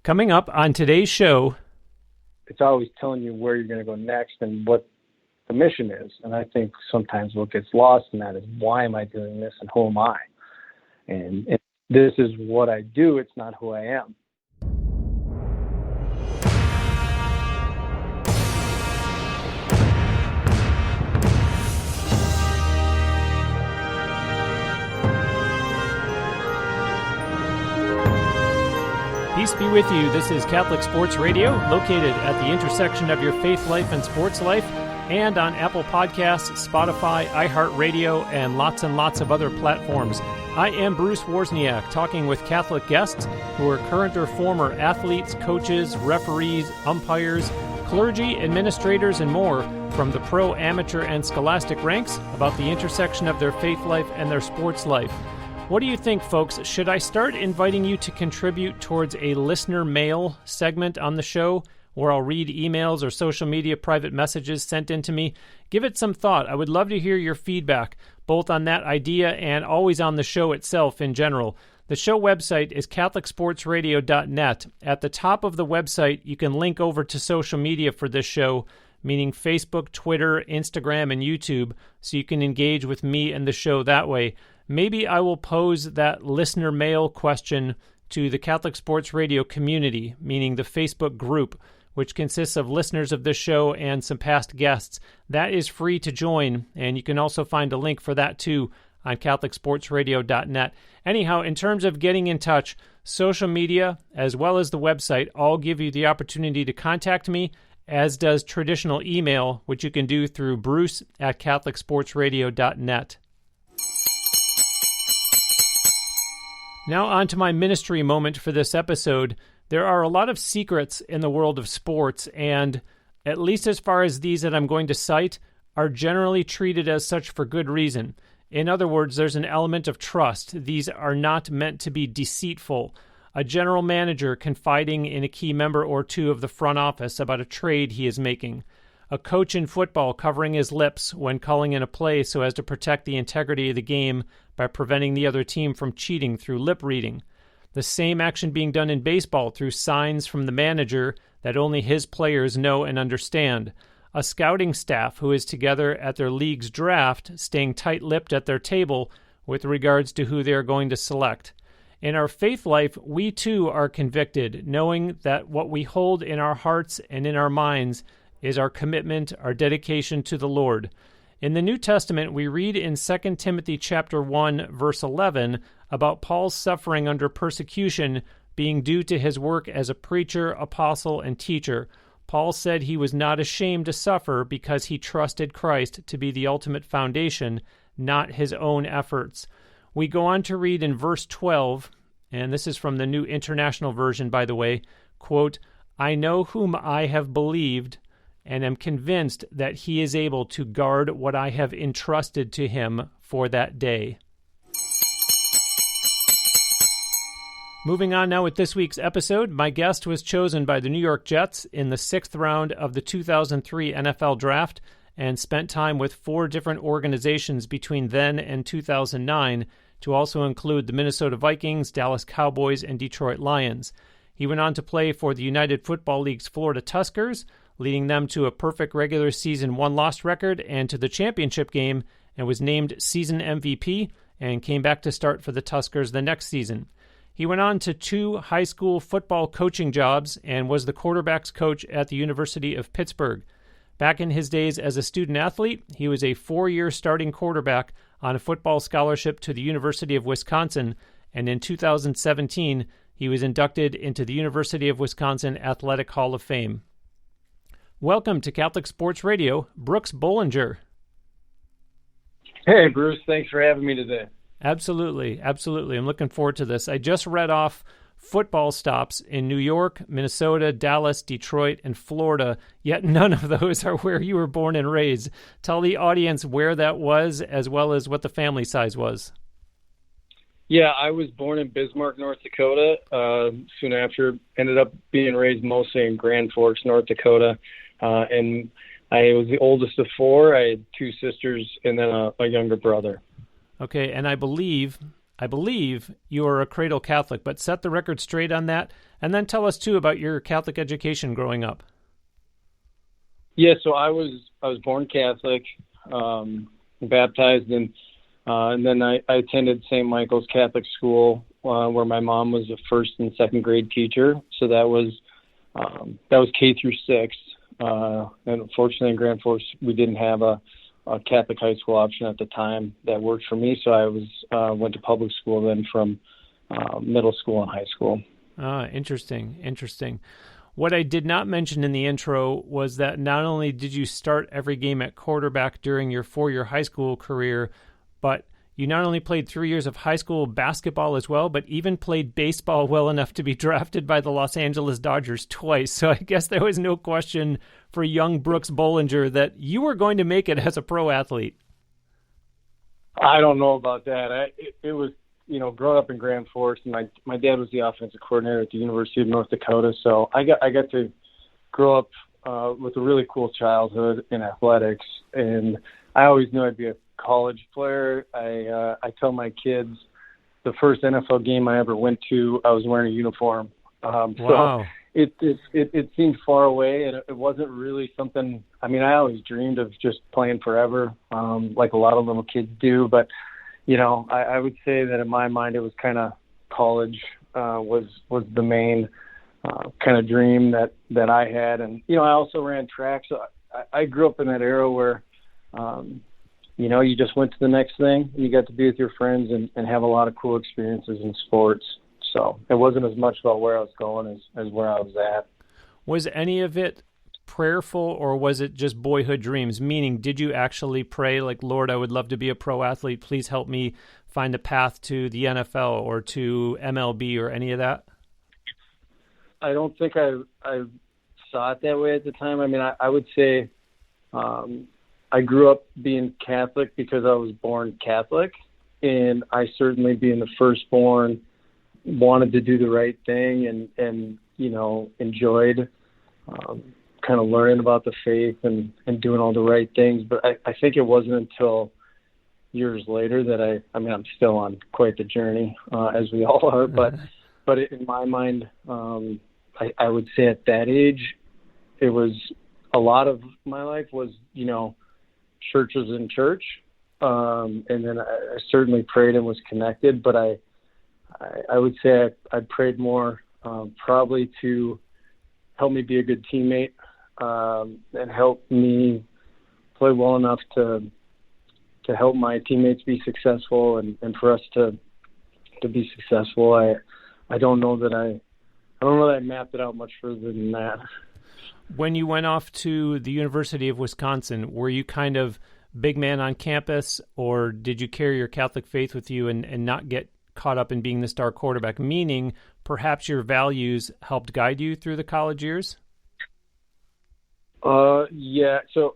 Coming up on today's show, it's always telling you where you're going to go next and what the mission is. And I think sometimes what gets lost in that is, why am I doing this and who am I? And if this is what I do, it's not who I am. Peace be with you. This is Catholic Sports Radio, located at the intersection of your faith life and sports life, and on Apple Podcasts, Spotify, iHeartRadio, and lots of other platforms. I am Bruce Wozniak, talking with Catholic guests who are current or former athletes, coaches, referees, umpires, clergy, administrators, and more from the pro, amateur, and scholastic ranks about the intersection of their faith life and their sports life. What do you think, folks? Should I start inviting you to contribute towards a listener mail segment on the show, where I'll read emails or social media private messages sent in to me? Give it some thought. I would love to hear your feedback, both on that idea and always on the show itself in general. The show website is catholicsportsradio.net. At the top of the website, you can link over to social media for this show, meaning Facebook, Twitter, Instagram, and YouTube, so you can engage with me and the show that way. Maybe I will pose that listener mail question to the Catholic Sports Radio community, meaning the Facebook group, which consists of listeners of this show and some past guests. That is free to join, and you can also find a link for that too on catholicsportsradio.net. Anyhow, in terms of getting in touch, social media as well as the website all give you the opportunity to contact me, as does traditional email, which you can do through bruce@catholicsportsradio.net. Now on to my ministry moment for this episode. There are a lot of secrets in the world of sports, and at least as far as these that I'm going to cite, are generally treated as such for good reason. In other words, there's an element of trust. These are not meant to be deceitful. A general manager confiding in a key member or two of the front office about a trade he is making. A coach in football covering his lips when calling in a play so as to protect the integrity of the game by preventing the other team from cheating through lip reading. The same action being done in baseball through signs from the manager that only his players know and understand. A scouting staff who is together at their league's draft, staying tight-lipped at their table with regards to who they are going to select. In our faith life, we too are convicted, knowing that what we hold in our hearts and in our minds is our commitment, our dedication to the Lord. In the New Testament, we read in 2 Timothy chapter 1, verse 11, about Paul's suffering under persecution being due to his work as a preacher, apostle, and teacher. Paul said he was not ashamed to suffer because he trusted Christ to be the ultimate foundation, not his own efforts. We go on to read in verse 12, and this is from the New International Version, by the way, quote, "I know whom I have believed, and am convinced that he is able to guard what I have entrusted to him for that day." Moving on now with this week's episode, my guest was chosen by the New York Jets in the 6th round of the 2003 NFL Draft and spent time with 4 different organizations between then and 2009, to also include the Minnesota Vikings, Dallas Cowboys, and Detroit Lions. He went on to play for the United Football League's Florida Tuskers, leading them to a perfect regular season 1-loss record and to the championship game, and was named season MVP and came back to start for the Tuskers the next season. He went on to 2 high school football coaching jobs and was the quarterback's coach at the University of Pittsburgh. Back in his days as a student athlete, he was a 4-year starting quarterback on a football scholarship to the University of Wisconsin, and in 2017, he was inducted into the University of Wisconsin Athletic Hall of Fame. Welcome to Catholic Sports Radio, Brooks Bollinger. Hey, Bruce. Thanks for having me today. Absolutely. I'm looking forward to this. I just read off football stops in New York, Minnesota, Dallas, Detroit, and Florida, yet none of those are where you were born and raised. Tell the audience where that was, as well as what the family size was. Yeah, I was born in Bismarck, North Dakota. Soon after, ended up being raised mostly in Grand Forks, North Dakota. And I was the oldest of 4. I had 2 sisters and then a younger brother. Okay, and I believe I believe you are a cradle Catholic, but set the record straight on that. And then tell us, too, about your Catholic education growing up. Yeah, so I was born Catholic, baptized, and then I attended St. Michael's Catholic School, where my mom was a first and second grade teacher. So that was K through 6. And unfortunately, in Grand Forks, we didn't have a Catholic high school option at the time that worked for me. So I went to public school then from middle school and high school. Interesting. What I did not mention in the intro was that not only did you start every game at quarterback during your 4-year high school career, but you not only played 3 years of high school basketball as well, but even played baseball well enough to be drafted by the Los Angeles Dodgers twice. So I guess there was no question for young Brooks Bollinger that you were going to make it as a pro athlete. I don't know about that. It was, growing up in Grand Forks, and my dad was the offensive coordinator at the University of North Dakota, so I got to grow up with a really cool childhood in athletics, and I always knew I'd be a college player. I tell my kids the first NFL game I ever went to, I was wearing a uniform. Wow. So it seemed far away, and it wasn't really something. I mean, I always dreamed of just playing forever, like a lot of little kids do, but I would say that in my mind, it was kind of college was the main kind of dream that I had. And, I also ran track. So I grew up in that era where, you just went to the next thing. You got to be with your friends and have a lot of cool experiences in sports. So it wasn't as much about where I was going as where I was at. Was any of it prayerful, or was it just boyhood dreams? Meaning, did you actually pray like, Lord, I would love to be a pro athlete. Please help me find a path to the NFL or to MLB or any of that? I don't think I saw it that way at the time. I mean, I would say I grew up being Catholic because I was born Catholic, and I certainly, being the firstborn, wanted to do the right thing and enjoyed kind of learning about the faith and doing all the right things. But I think it wasn't until years later that I'm still on quite the journey, as we all are, but in my mind, I would say at that age, it was a lot of my life was, churches in church. And then I certainly prayed and was connected, but I would say I prayed more, probably to help me be a good teammate, and help me play well enough to help my teammates be successful and for us to be successful. I don't know that I mapped it out much further than that. When you went off to the University of Wisconsin, were you kind of big man on campus, or did you carry your Catholic faith with you and not get caught up in being the star quarterback? Meaning, perhaps your values helped guide you through the college years? Yeah. So,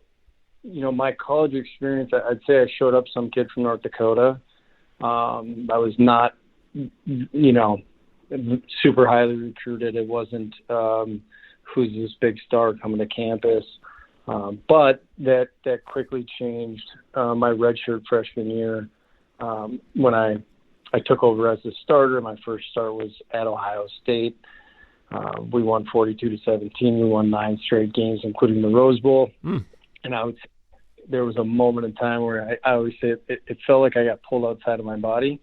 my college experience, I'd say I showed up some kid from North Dakota. I was not, super highly recruited. It wasn't, who's this big star coming to campus. But that quickly changed my redshirt freshman year, when I took over as the starter. My first start was at Ohio State. We won 42-17. We won 9 straight games, including the Rose Bowl. And there was a moment in time where I always say it felt like I got pulled outside of my body,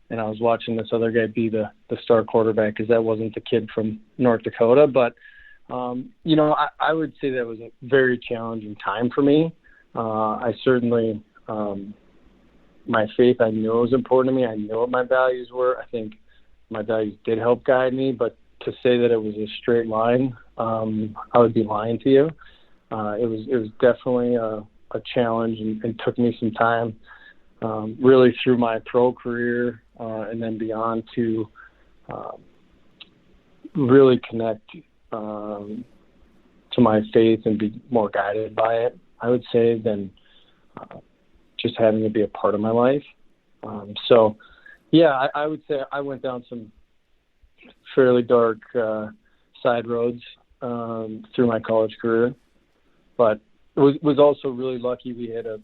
and I was watching this other guy be the star quarterback, because that wasn't the kid from North Dakota. But, I would say that was a very challenging time for me. I certainly, my faith, I knew it was important to me. I knew what my values were. I think my values did help guide me, but to say that it was a straight line, I would be lying to you. It was definitely a challenge, and took me some time, really through my pro career, and then beyond, to really connect to my faith and be more guided by it, I would say, than just having it be a part of my life. So, yeah, I would say I went down some fairly dark side roads through my college career, but was also really lucky. We had a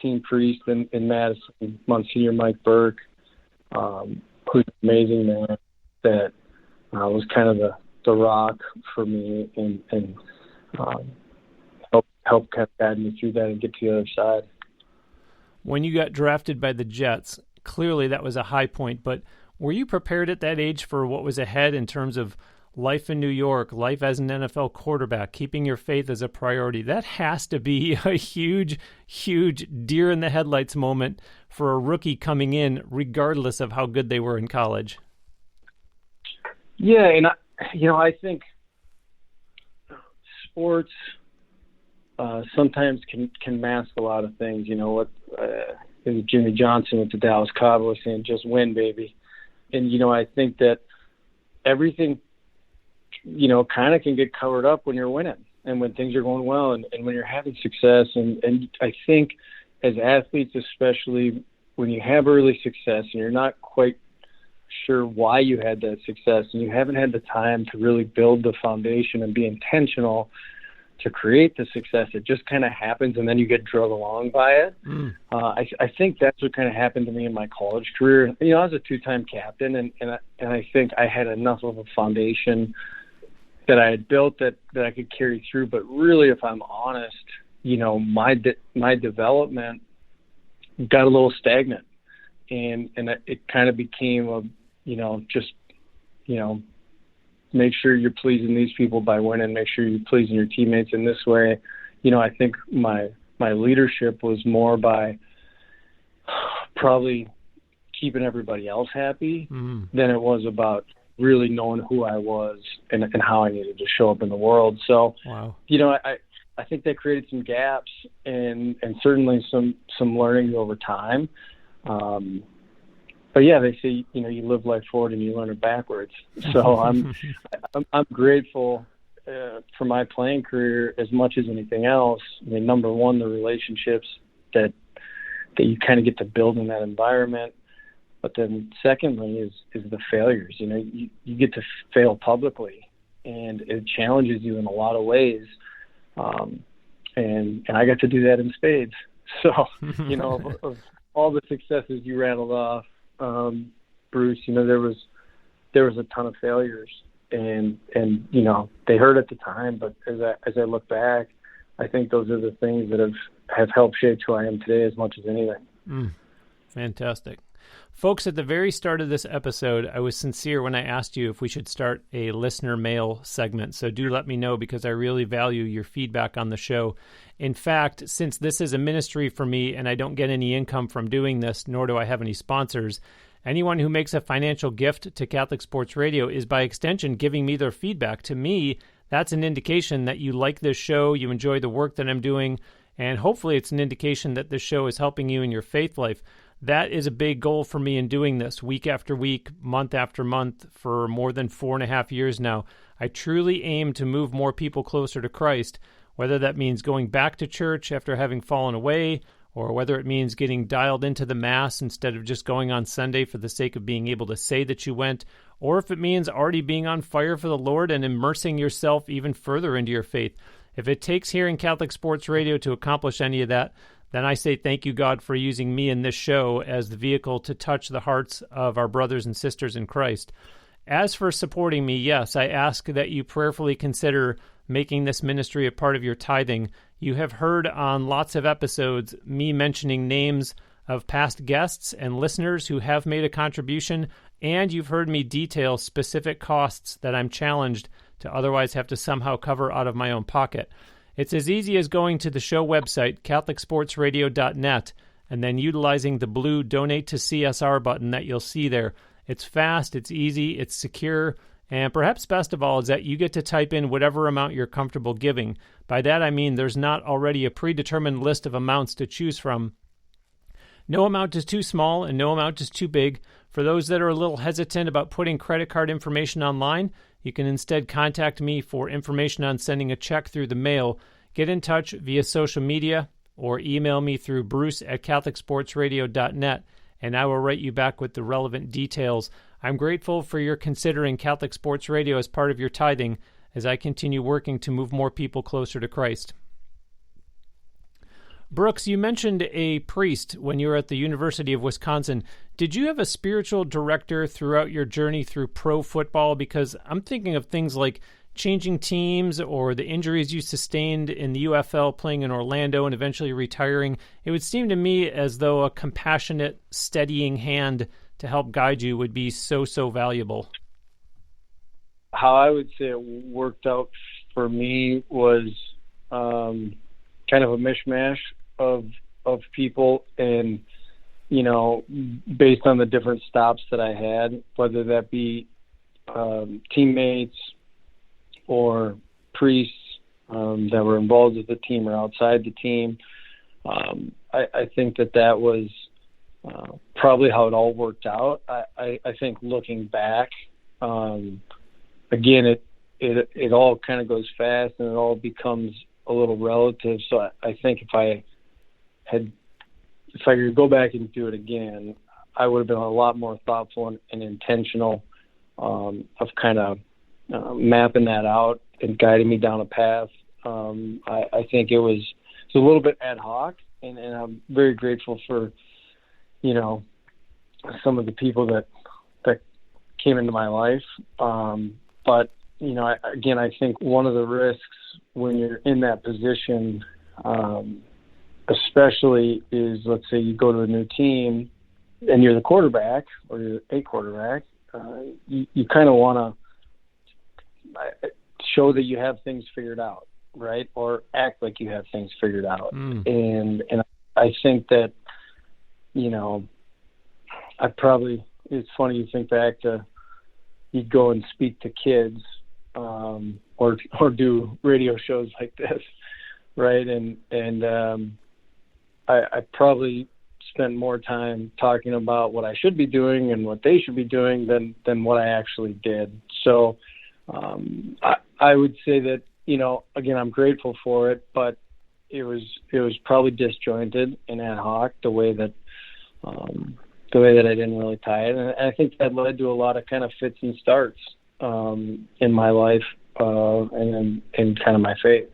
team priest in Madison, Monsignor Mike Burke, who's an amazing man that was kind of the rock for me and help kind of guide me through that and get to the other side. When you got drafted by the Jets, clearly that was a high point, but were you prepared at that age for what was ahead in terms of life in New York, life as an NFL quarterback, keeping your faith as a priority? That has to be a huge, huge deer in the headlights moment for a rookie coming in, regardless of how good they were in college. Yeah, and I think sports sometimes can mask a lot of things. What Jimmy Johnson with the Dallas Cowboys saying, "Just win, baby." And I think that everything kind of can get covered up when you're winning and when things are going well and when you're having success. And I think as athletes, especially when you have early success and you're not quite sure why you had that success and you haven't had the time to really build the foundation and be intentional to create the success, it just kind of happens and then you get drug along by it. I think that's what kind of happened to me in my college career. I was a two-time captain and I think I had enough of a foundation that I had built that I could carry through. But really, if I'm honest, my development got a little stagnant, and it kind of became make sure you're pleasing these people by winning, make sure you're pleasing your teammates in this way. I think my leadership was more by probably keeping everybody else happy than it was about really knowing who I was and how I needed to show up in the world. So, wow. I think that created some gaps and certainly some learning over time. But yeah, they say, you live life forward and you learn it backwards. So I'm grateful for my playing career as much as anything else. I mean, number one, the relationships that you kind of get to build in that environment. But then secondly is the failures. You get to fail publicly and it challenges you in a lot of ways. And I got to do that in spades. So, of all the successes you rattled off, Bruce, there was a ton of failures and they hurt at the time, but as I look back, I think those are the things that have helped shape who I am today as much as anything. Fantastic. Folks, at the very start of this episode, I was sincere when I asked you if we should start a listener mail segment, so do let me know because I really value your feedback on the show. In fact, since this is a ministry for me and I don't get any income from doing this, nor do I have any sponsors, anyone who makes a financial gift to Catholic Sports Radio is by extension giving me their feedback. To me, that's an indication that you like this show, you enjoy the work that I'm doing, and hopefully it's an indication that this show is helping you in your faith life. That is a big goal for me in doing this week after week, month after month for more than 4.5 years now. I truly aim to move more people closer to Christ, whether that means going back to church after having fallen away, or whether it means getting dialed into the Mass instead of just going on Sunday for the sake of being able to say that you went, or if it means already being on fire for the Lord and immersing yourself even further into your faith. If it takes hearing Catholic Sports Radio to accomplish any of that, then I say thank you, God, for using me in this show as the vehicle to touch the hearts of our brothers and sisters in Christ. As for supporting me, yes, I ask that you prayerfully consider making this ministry a part of your tithing. You have heard on lots of episodes me mentioning names of past guests and listeners who have made a contribution, and you've heard me detail specific costs that I'm challenged to otherwise have to somehow cover out of my own pocket. It's as easy as going to the show website, CatholicSportsRadio.net, and then utilizing the blue Donate to CSR button that you'll see there. It's fast, it's easy, it's secure, and perhaps best of all is that you get to type in whatever amount you're comfortable giving. By that I mean there's not already a predetermined list of amounts to choose from. No amount is too small and no amount is too big. For those that are a little hesitant about putting credit card information online, you can instead contact me for information on sending a check through the mail. Get in touch via social media or email me through bruce@catholicsportsradio.net, and I will write you back with the relevant details. I'm grateful for your considering Catholic Sports Radio as part of your tithing as I continue working to move more people closer to Christ. Brooks, you mentioned a priest when you were at the University of Wisconsin. Did you have a spiritual director throughout your journey through pro football? Because I'm thinking of things like changing teams or the injuries you sustained in the UFL playing in Orlando and eventually retiring. It would seem to me as though a compassionate, steadying hand to help guide you would be so valuable. How I would say it worked out for me was kind of a mishmash of people, and based on the different stops that I had, whether that be teammates or priests that were involved with the team or outside the team. I think that was probably how it all worked out. I think looking back, again, it all kind of goes fast and it all becomes a little relative. So I think if I could go back and do it again, I would have been a lot more thoughtful and intentional of kind of mapping that out and guiding me down a path. I think it was a little bit ad hoc, and I'm very grateful for, some of the people that came into my life. But, I think one of the risks when you're in that position, especially is, let's say you go to a new team and you're the quarterback or you're a quarterback, you kind of want to show that you have things figured out, right? Or act like you have things figured out. And I think that, it's funny, you think back to, you'd go and speak to kids, or do radio shows like this, right? And I probably spent more time talking about what I should be doing and what they should be doing than what I actually did. So I would say that, again, I'm grateful for it, but it was probably disjointed and ad hoc the way that I didn't really tie it. And I think that led to a lot of kind of fits and starts in my life and in kind of my faith.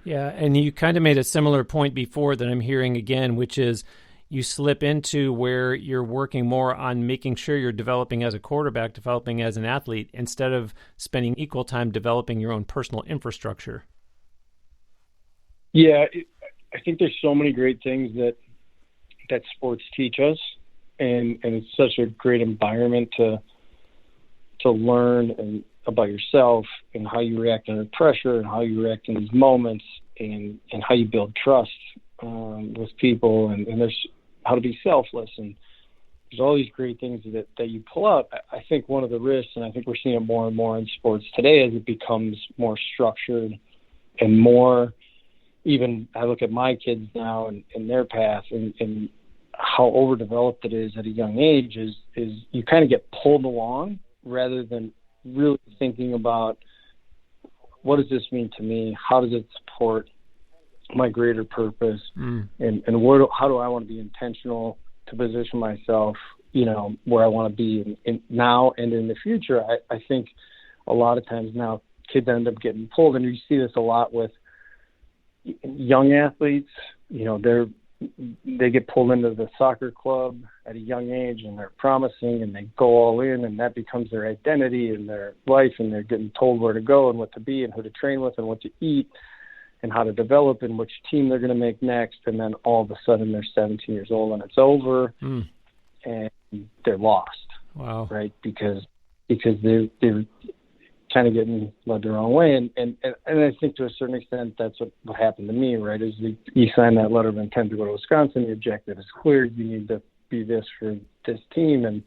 Yeah, and you kind of made a similar point before that I'm hearing again, which is you slip into where you're working more on making sure you're developing as a quarterback, developing as an athlete, instead of spending equal time developing your own personal infrastructure. Yeah, I think there's so many great things that sports teach us, and it's such a great environment to learn about yourself and how you react under pressure and how you react in these moments and how you build trust with people, and there's how to be selfless, and there's all these great things that you pull out. I think one of the risks, and I think we're seeing it more and more in sports today, as it becomes more structured and more, even I look at my kids now and their path and how overdeveloped it is at a young age, is you kind of get pulled along rather than really thinking about, what does this mean to me? How does it support my greater purpose? And how do I want to be intentional to position myself, where I want to be in now and in the future? I think a lot of times now kids end up getting pulled, and you see this a lot with young athletes. They get pulled into the soccer club at a young age, and they're promising, and they go all in, and that becomes their identity and their life, and they're getting told where to go and what to be and who to train with and what to eat and how to develop and which team they're going to make next. And then all of a sudden they're 17 years old and it's over and they're lost. Wow. Right. Because they're kind of getting led the wrong way. And I think to a certain extent, that's what happened to me, right? Is you sign that letter of intent to go to Wisconsin, the objective is clear. You need to be this for this team. And,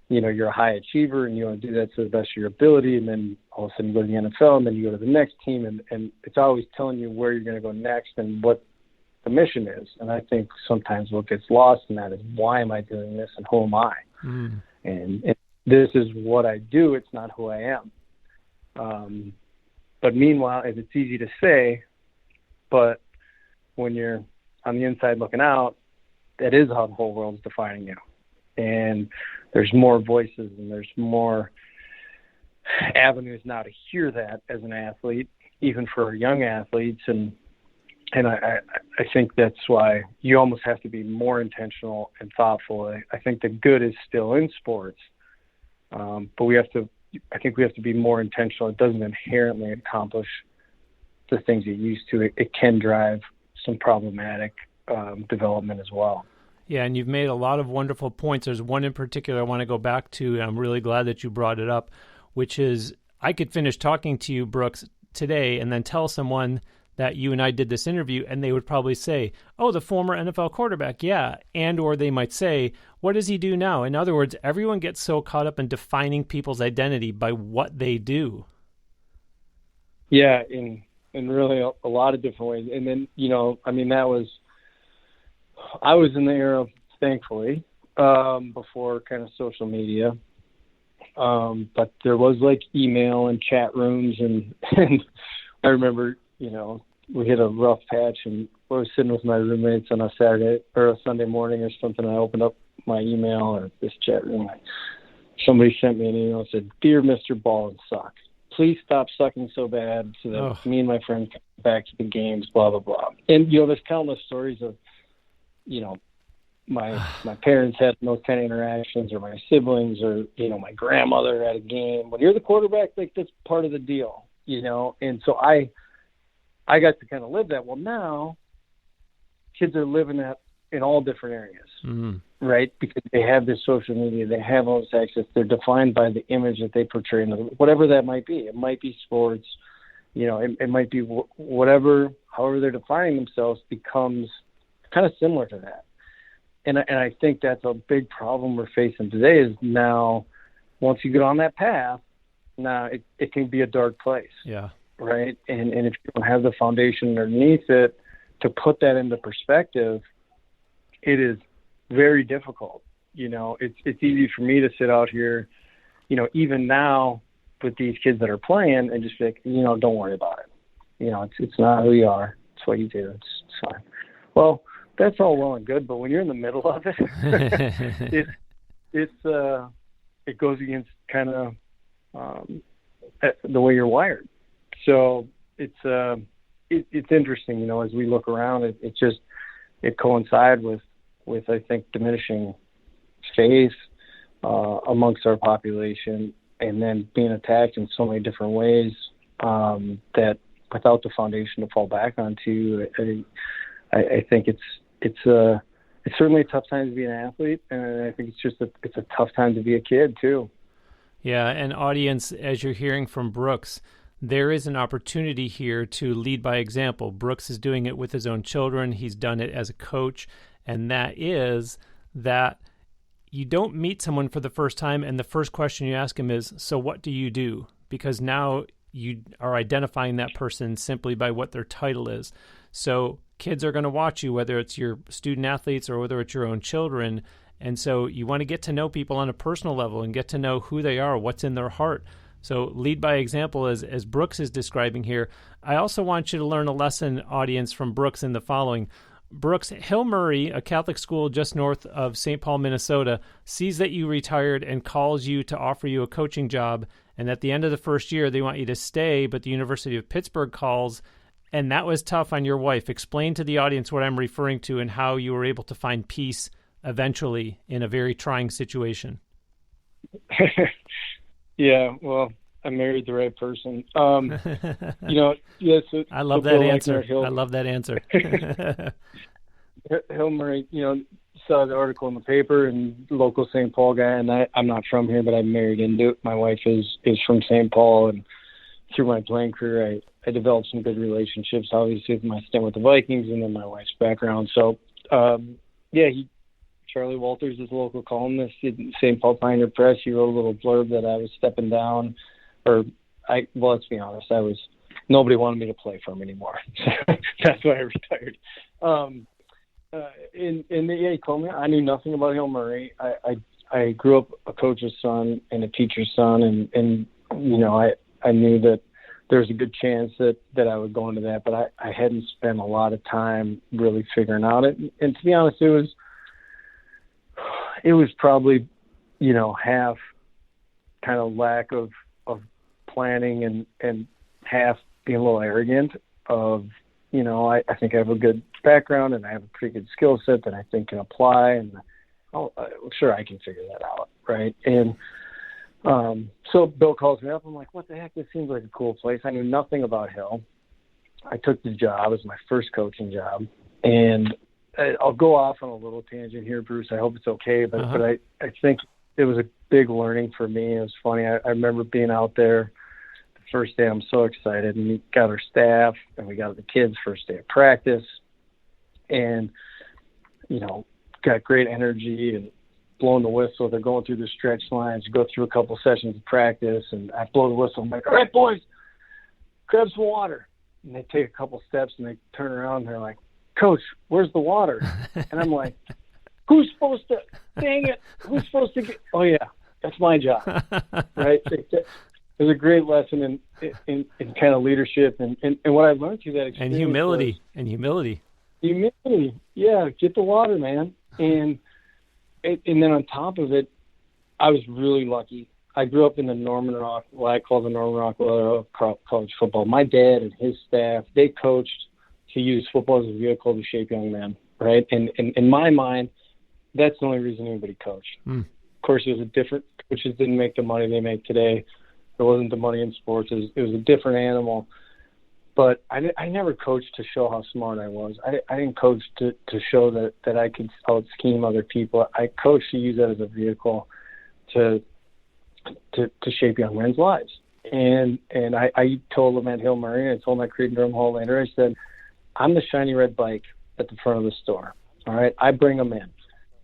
you're a high achiever and you want to do that to the best of your ability. And then all of a sudden you go to the NFL and then you go to the next team. And it's always telling you where you're going to go next and what the mission is. And I think sometimes what gets lost in that is, why am I doing this and who am I? And this is what I do. It's not who I am. But meanwhile, it's easy to say, but when you're on the inside looking out, that is how the whole world's defining you. And there's more voices and there's more avenues now to hear that as an athlete, even for young athletes. And And I think that's why you almost have to be more intentional and thoughtful. I think the good is still in sports, but I think we have to be more intentional. It doesn't inherently accomplish the things it used to. It can drive some problematic development as well. Yeah, and you've made a lot of wonderful points. There's one in particular I want to go back to, and I'm really glad that you brought it up, which is I could finish talking to you, Brooks, today and then tell someone that you and I did this interview, and they would probably say, oh, the former NFL quarterback, yeah. And or they might say, what does he do now? In other words, everyone gets so caught up in defining people's identity by what they do. Yeah, in really a lot of different ways. And then, I was in the era, thankfully, before kind of social media. But there was like email and chat rooms, and I remember, we hit a rough patch, and I was sitting with my roommates on a Saturday or a Sunday morning or something. I opened up my email or this chat room. Somebody sent me an email and said, "Dear Mr. Ball and Suck, please stop sucking so bad so that me and my friends come back to the games, blah, blah, blah." And, there's countless stories of, my parents had those kind of interactions, or my siblings, or, my grandmother at a game. When you're the quarterback, like, that's part of the deal, And so I got to kind of live that. Well, now kids are living that in all different areas, right? Because they have this social media, they have all this access. They're defined by the image that they portray, whatever that might be. It might be sports, it might be whatever, however they're defining themselves becomes kind of similar to that. And I think that's a big problem we're facing today is now, once you get on that path, now it can be a dark place. Yeah. Right. And if you don't have the foundation underneath it to put that into perspective, it is very difficult. It's easy for me to sit out here, even now with these kids that are playing and just be like, don't worry about it. It's not who you are. It's what you do. It's fine. Well, that's all well and good, but when you're in the middle of it, it goes against kind of the way you're wired. So it's interesting, as we look around, it coincides with I think diminishing faith amongst our population, and then being attacked in so many different ways that without the foundation to fall back onto, I think it's certainly a tough time to be an athlete, and I think it's a tough time to be a kid too. Yeah, and audience, as you're hearing from Brooks, there is an opportunity here to lead by example. Brooks is doing it with his own children. He's done it as a coach, and that is that you don't meet someone for the first time, and the first question you ask him is, so what do you do? Because now you are identifying that person simply by what their title is. So kids are going to watch you, whether it's your student athletes or whether it's your own children. And so you want to get to know people on a personal level and get to know who they are, what's in their heart. So lead by example, as Brooks is describing here. I also want you to learn a lesson, audience, from Brooks in the following. Brooks, Hill Murray, a Catholic school just north of St. Paul, Minnesota, sees that you retired and calls you to offer you a coaching job. And at the end of the first year, they want you to stay, but the University of Pittsburgh calls, and that was tough on your wife. Explain to the audience what I'm referring to and how you were able to find peace eventually in a very trying situation. Yeah, well, I married the right person. Yes. I love that answer. I love that answer. Hill Murray, saw the article in the paper, and local St. Paul guy, and I'm not from here, but I married into it. My wife is from St. Paul, and through my playing career, I developed some good relationships, obviously, with my stint with the Vikings and then my wife's background. So, Charlie Walters is a local columnist in St. Paul Pioneer Press. He wrote a little blurb that I was stepping down, let's be honest, nobody wanted me to play for him anymore. That's why I retired. He told me I knew nothing about Hill Murray. I grew up a coach's son and a teacher's son, and I knew that there's a good chance that I would go into that, but I hadn't spent a lot of time really figuring out it. And to be honest, it was probably, half kind of lack of planning and half being a little arrogant of, I think I have a good background and I have a pretty good skill set that I think can apply, and I'm sure I can figure that out, right? And so Bill calls me up. I'm like, what the heck? This seems like a cool place. I knew nothing about Hill. I took the job. It was my first coaching job. And I'll go off on a little tangent here, Bruce. I hope it's okay. But I think it was a big learning for me. It was funny. I remember being out there the first day. I'm so excited. And we got our staff and we got the kids first day of practice. And, got great energy and blowing the whistle. They're going through the stretch lines. You go through a couple sessions of practice. And I blow the whistle. I'm like, all right, boys, grab some water. And they take a couple steps and they turn around and they're like, Coach, where's the water? And I'm like, who's supposed to, dang it, who's supposed to get, oh yeah, that's my job, right? It was a great lesson in kind of leadership and what I learned through that experience. And humility. Humility, yeah, get the water, man. And then on top of it, I was really lucky. I grew up in the Norman Rock, what I call the Norman Rockwell college football. My dad and his staff, they coached to use football as a vehicle to shape young men, right? And in my mind, that's the only reason anybody coached. Of course, it was a different – coaches didn't make the money they make today. There wasn't the money in sports. It was a different animal. But I never coached to show how smart I was. I didn't coach to show that I could out-scheme other people. I coached to use that as a vehicle to shape young men's lives. And I told them at Hill Murray, and I told my Creed Durham Hall later, I said, I'm the shiny red bike at the front of the store. All right. I bring them in.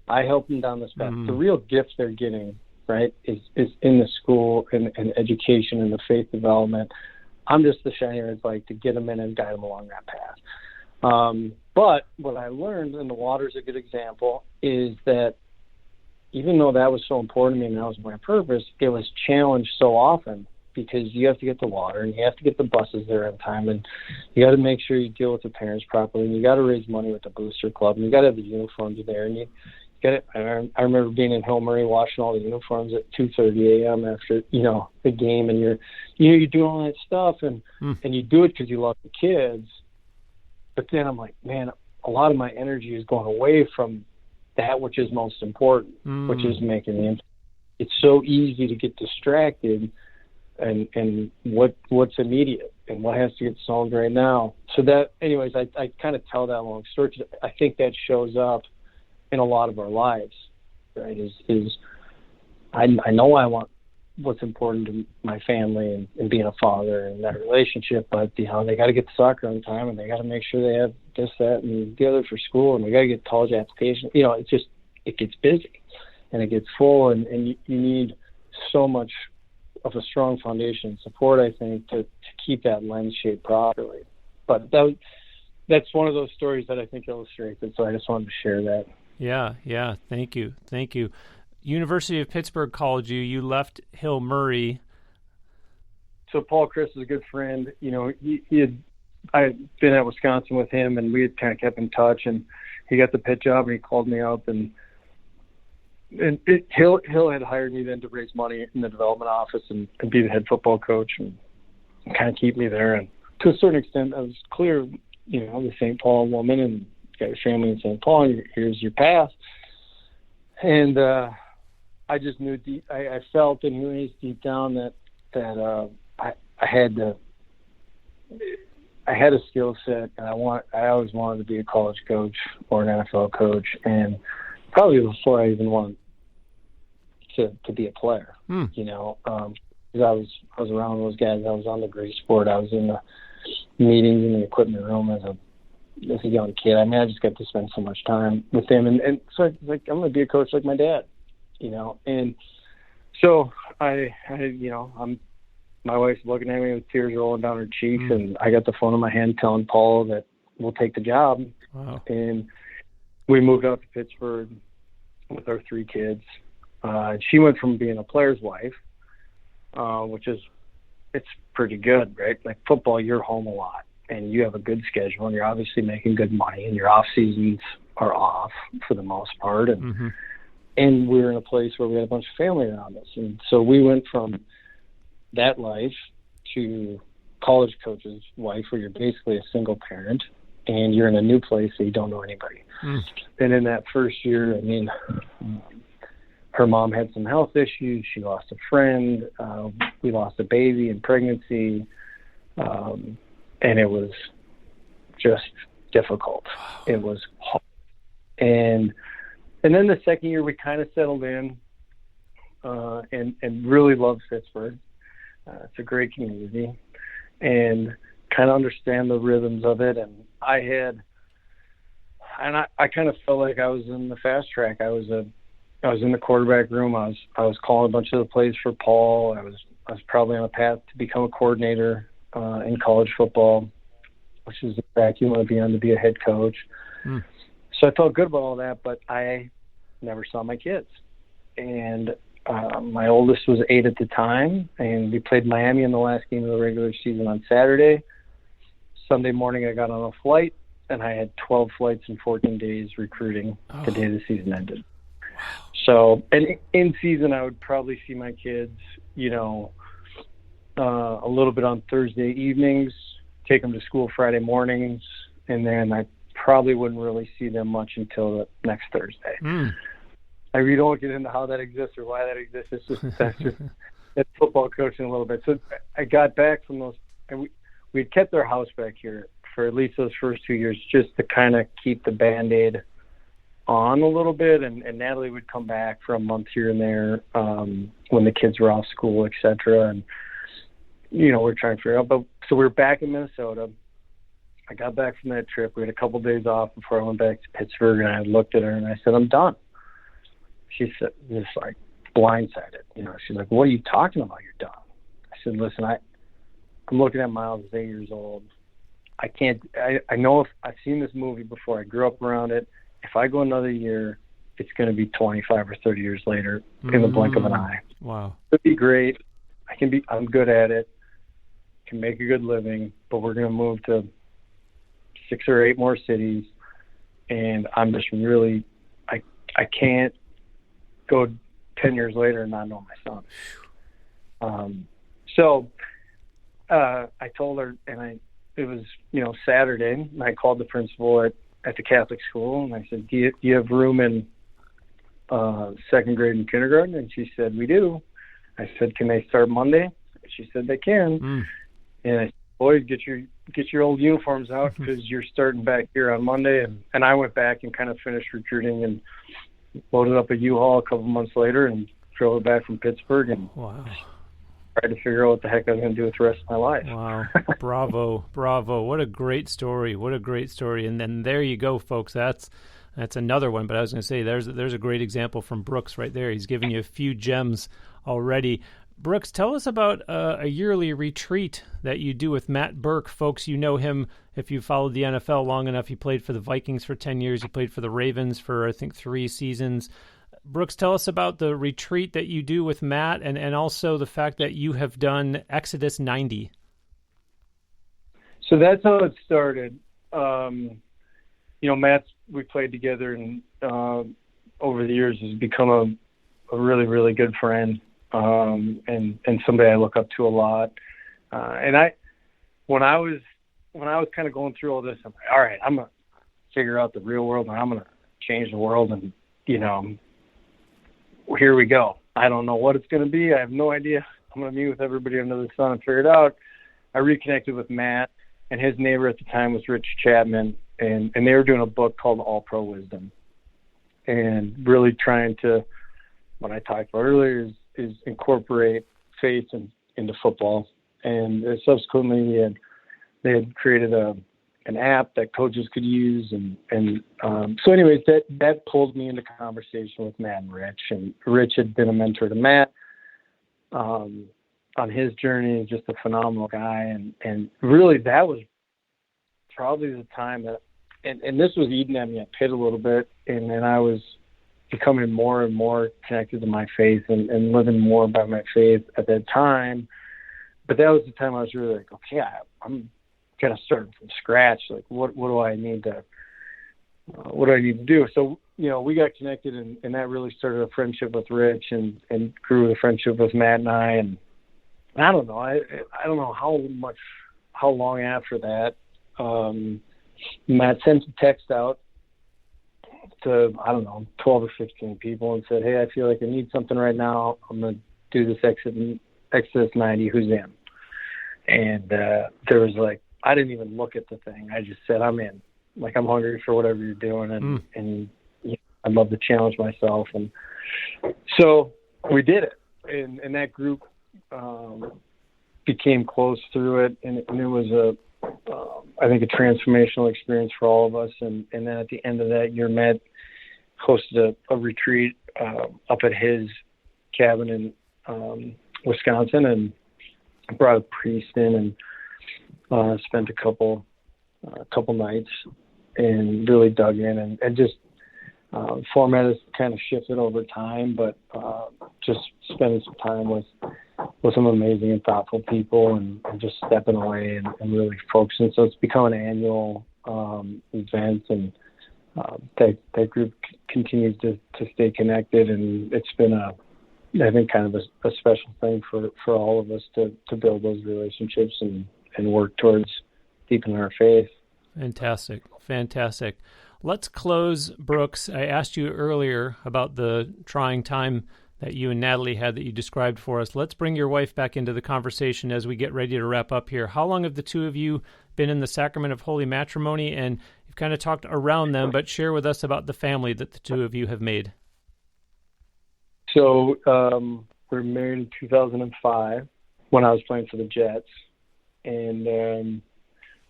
I help them down this path. The real gift they're getting, right, is in the school and education and the faith development. I'm just the shiny red bike to get them in and guide them along that path. But what I learned, and the water's a good example, is that even though that was so important to me and that was my purpose, it was challenged so often because you have to get the water and you have to get the buses there on time and you got to make sure you deal with the parents properly and you got to raise money with the booster club and you got to have the uniforms there and you got to, I remember being in Hill Murray washing all the uniforms at 2:30 a.m. after the game and you're doing all that stuff and you do it because you love the kids, but then I'm like, man, a lot of my energy is going away from that which is most important, which is making the impact. It's so easy to get distracted and what's immediate and what has to get solved right now. So that, anyways, I kind of tell that long story. I think that shows up in a lot of our lives, right? I know I want what's important to my family and being a father and that relationship, but they got to get to soccer on time and they got to make sure they have this, that, and the other for school, and we got to get college applications. It gets busy and it gets full, and you need so much of a strong foundation and support, I think, to keep that lens shaped properly. But that's one of those stories that I think illustrates it, so I just wanted to share that. Yeah. Thank you. University of Pittsburgh called you. You left Hill Murray. So Paul Chris is a good friend. I had been at Wisconsin with him, and we had kind of kept in touch. And he got the Pitt job, and he called me up. And Hill had hired me then to raise money in the development office and be the head football coach and kind of keep me there. And to a certain extent, I was clear, I'm a St. Paul woman and got your family in St. Paul. And here's your path. And I just knew I felt and knew deep down that I had a skill set, and I always wanted to be a college coach or an NFL coach, and probably before I even wanted to be a player. Because I was around those guys. I was on the grease board. I was in the meetings in the equipment room as a young kid. I mean, I just got to spend so much time with them, and so I was like, I'm going to be a coach like my dad, And so my wife's looking at me with tears rolling down her cheeks, and I got the phone in my hand telling Paul that we'll take the job. Wow. And we moved out to Pittsburgh with our 3 kids. She went from being a player's wife, it's pretty good, right? Like football, you're home a lot, and you have a good schedule, and you're obviously making good money, and your off seasons are off for the most part. And we were in a place where we had a bunch of family around us. And so we went from that life to college coach's wife, where you're basically a single parent, and you're in a new place, so you don't know anybody. And in that first year, I mean, her mom had some health issues. She lost a friend. We lost a baby in pregnancy. And it was just difficult. It was hard. And then the second year, we kind of settled in and really loved Pittsburgh. It's a great community and kind of understand the rhythms of it. And I kind of felt like I was in the fast track. I was in the quarterback room. I was calling a bunch of the plays for Paul. I was probably on a path to become a coordinator in college football, which is the track you want to be on to be a head coach. So I felt good about all that, but I never saw my kids. And my oldest was 8 at the time, and we played Miami in the last game of the regular season on Saturday. Sunday morning, I got on a flight, and I had 12 flights in 14 days recruiting the day the season ended. So, and in season, I would probably see my kids, a little bit on Thursday evenings, take them to school Friday mornings, and then I probably wouldn't really see them much until the next Thursday. I really don't get into how that exists or why that exists. That's football coaching a little bit. So I got back from those, and we'd kept our house back here for at least those first 2 years just to kind of keep the Band-Aid on a little bit. And Natalie would come back for a month here and there when the kids were off school, et cetera. And, we're trying to figure out. But so we were back in Minnesota. I got back from that trip. We had a couple days off before I went back to Pittsburgh, and I looked at her and I said, I'm done. She said, just like blindsided. She's like, what are you talking about? You're done. I said, listen, I'm looking at Miles as 8 years old. I know if I've seen this movie before. I grew up around it. If I go another year, it's going to be 25 or 30 years later in the blink of an eye. Wow. It'd be great. I'm good at it. Can make a good living, but we're going to move to 6 or 8 more cities. And I'm just really, I can't go 10 years later and not know my son. So I told her, and it was, Saturday, and I called the principal at the Catholic school, and I said, do you have room in second grade and kindergarten? And she said, we do. I said, can they start Monday? And she said, they can. And I said, boys, get your old uniforms out because you're starting back here on Monday. And I went back and kind of finished recruiting and loaded up a U-Haul a couple months later and drove it back from Pittsburgh and tried to figure out what the heck I was going to do with the rest of my life. Wow. Bravo. What a great story. And then there you go, folks. That's another one. But I was going to say, there's a great example from Brooks right there. He's given you a few gems already. Brooks, tell us about a yearly retreat that you do with Matt Burke. Folks, you know him if you followed the NFL long enough. He played for the Vikings for 10 years. He played for the Ravens for, I think, 3 seasons. Brooks, tell us about the retreat that you do with Matt and also the fact that you have done Exodus 90. So that's how it started. We played together and over the years has become a really, really good friend. And somebody I look up to a lot. When I was kind of going through all this, I'm like, all right, I'm going to figure out the real world and I'm going to change the world. And, here we go. I don't know what it's going to be. I have no idea. I'm going to meet with everybody under the sun and figure it out. I reconnected with Matt, and his neighbor at the time was Rich Chapman. And they were doing a book called All Pro Wisdom and really trying to, what I talked about earlier is incorporate faith into football. And subsequently they had created an app that coaches could use. So anyways, that pulled me into conversation with Matt and Rich. And Rich had been a mentor to Matt on his journey, just a phenomenal guy. And really that was probably the time that, and this was eating at me at Pitt a little bit. And then I was becoming more and more connected to my faith and living more by my faith at that time. But that was the time I was really like, okay, I'm kind of starting from scratch. Like, what do I need to do? So, we got connected and that really started a friendship with Rich and grew a friendship with Matt and I. And I don't know. I don't know how long after that, Matt sent a text out to, 12 or 15 people and said, hey, I feel like I need something right now. I'm going to do this Exodus 90. Who's in? And there was I didn't even look at the thing. I just said, I'm in. I'm hungry for whatever you're doing, and I'd love to challenge myself. And so we did it. And that group became close through it, and it was I think a transformational experience for all of us. And then at the end of that year, Matt hosted a retreat up at his cabin in Wisconsin, and brought a priest in and spent a couple nights and really dug in, and just format has kind of shifted over time, but just spending some time with some amazing and thoughtful people, and just stepping away and really focusing. So it's become an annual event, and that group continues to stay connected, and it's been I think kind of a special thing for all of us to build those relationships and work towards deepening our faith. Fantastic. Let's close, Brooks. I asked you earlier about the trying time that you and Natalie had that you described for us. Let's bring your wife back into the conversation as we get ready to wrap up here. How long have the two of you been in the sacrament of holy matrimony? And you've kind of talked around them, but share with us about the family that the two of you have made. So we were married in 2005 when I was playing for the Jets. And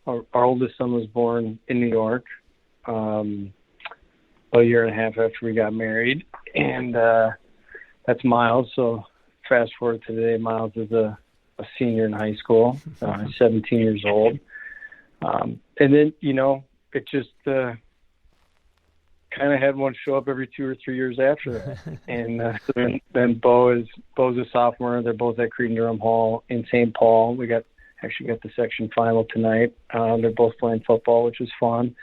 our oldest son was born in New York a year and a half after we got married. And that's Miles. So fast forward to today, Miles is a senior in high school, 17 years old. And then, it just kind of had one show up every 2 or 3 years after that. And so then Bo's a sophomore. They're both at Cretin-Derham Hall in St. Paul. We actually got the section final tonight. They're both playing football, which is fun.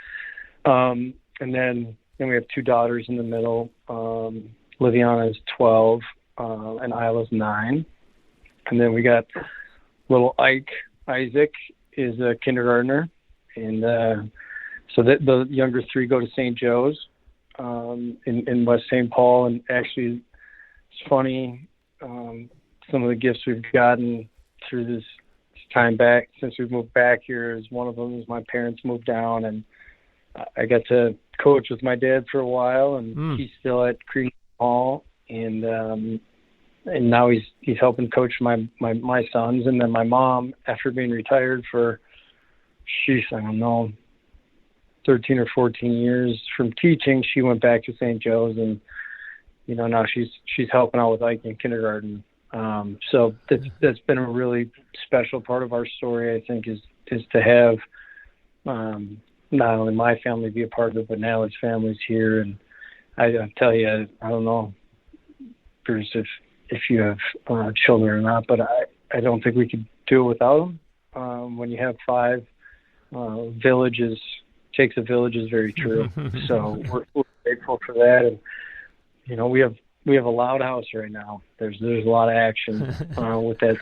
And then we have two daughters in the middle. Liviana is 12, and Isla's 9. And then we got little Isaac is a kindergartner. And so the younger three go to St. Joe's in West St. Paul. And actually, it's funny, some of the gifts we've gotten through this time back since we've moved back here is one of them is my parents moved down, and I got to coach with my dad for a while, and he's still at Cretin Hall, and now he's helping coach my sons. And then my mom, after being retired for 13 or 14 years from teaching, she went back to St. Joe's, and now she's helping out with Ike in kindergarten. So that's been a really special part of our story, I think, is to have not only my family be a part of it, but now its family's here. And I tell you, I don't know, Bruce, if you have children or not, but I don't think we could do it without them. When you have 5 villages, takes a village is very true. So we're grateful for that. And we have a loud house right now. There's a lot of action with that,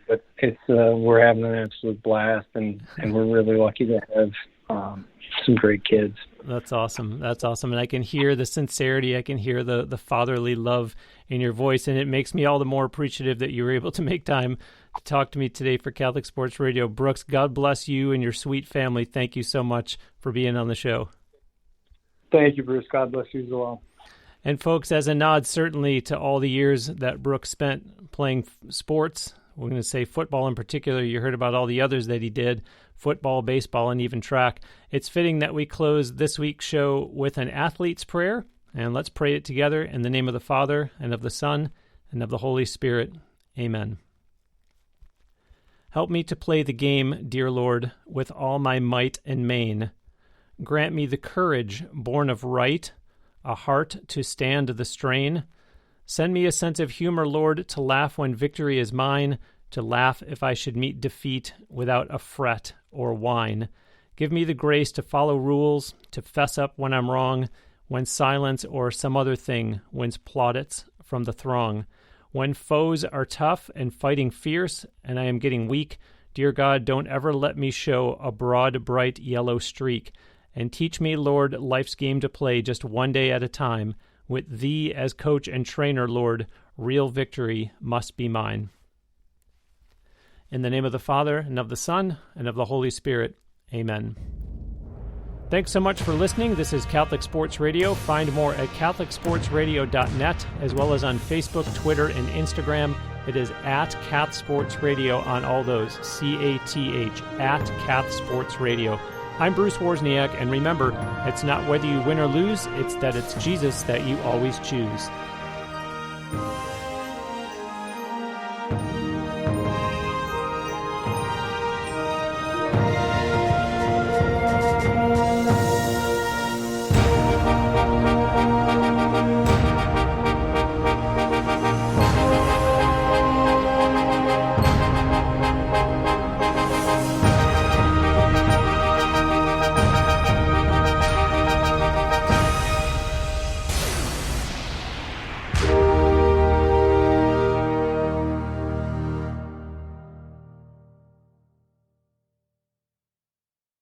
but it's we're having an absolute blast, and we're really lucky to have some great kids. That's awesome. And I can hear the sincerity. I can hear the fatherly love in your voice, and it makes me all the more appreciative that you were able to make time to talk to me today for Catholic Sports Radio. Brooks, God bless you and your sweet family. Thank you so much for being on the show. Thank you, Bruce. God bless you as well. And folks, as a nod certainly to all the years that Brooks spent playing sports, we're going to say football in particular. You heard about all the others that he did, football, baseball, and even track. It's fitting that we close this week's show with an athlete's prayer, and let's pray it together in the name of the Father, and of the Son, and of the Holy Spirit. Amen. Help me to play the game, dear Lord, with all my might and main. Grant me the courage born of right, a heart to stand the strain. Send me a sense of humor, Lord, to laugh when victory is mine, to laugh if I should meet defeat without a fret or whine. Give me the grace to follow rules, to fess up when I'm wrong, when silence or some other thing wins plaudits from the throng. When foes are tough and fighting fierce, and I am getting weak, dear God, don't ever let me show a broad, bright yellow streak. and teach me, Lord, life's game to play just one day at a time. With Thee as coach and trainer, Lord, real victory must be mine. In the name of the Father, and of the Son, and of the Holy Spirit. Amen. Thanks so much for listening. This is Catholic Sports Radio. Find more at catholicsportsradio.net, as well as on Facebook, Twitter, and Instagram. It is at Cath Sports Radio on all those, CATH, at Cath Sports Radio. I'm Bruce Wozniak, and remember, it's not whether you win or lose, it's that it's Jesus that you always choose.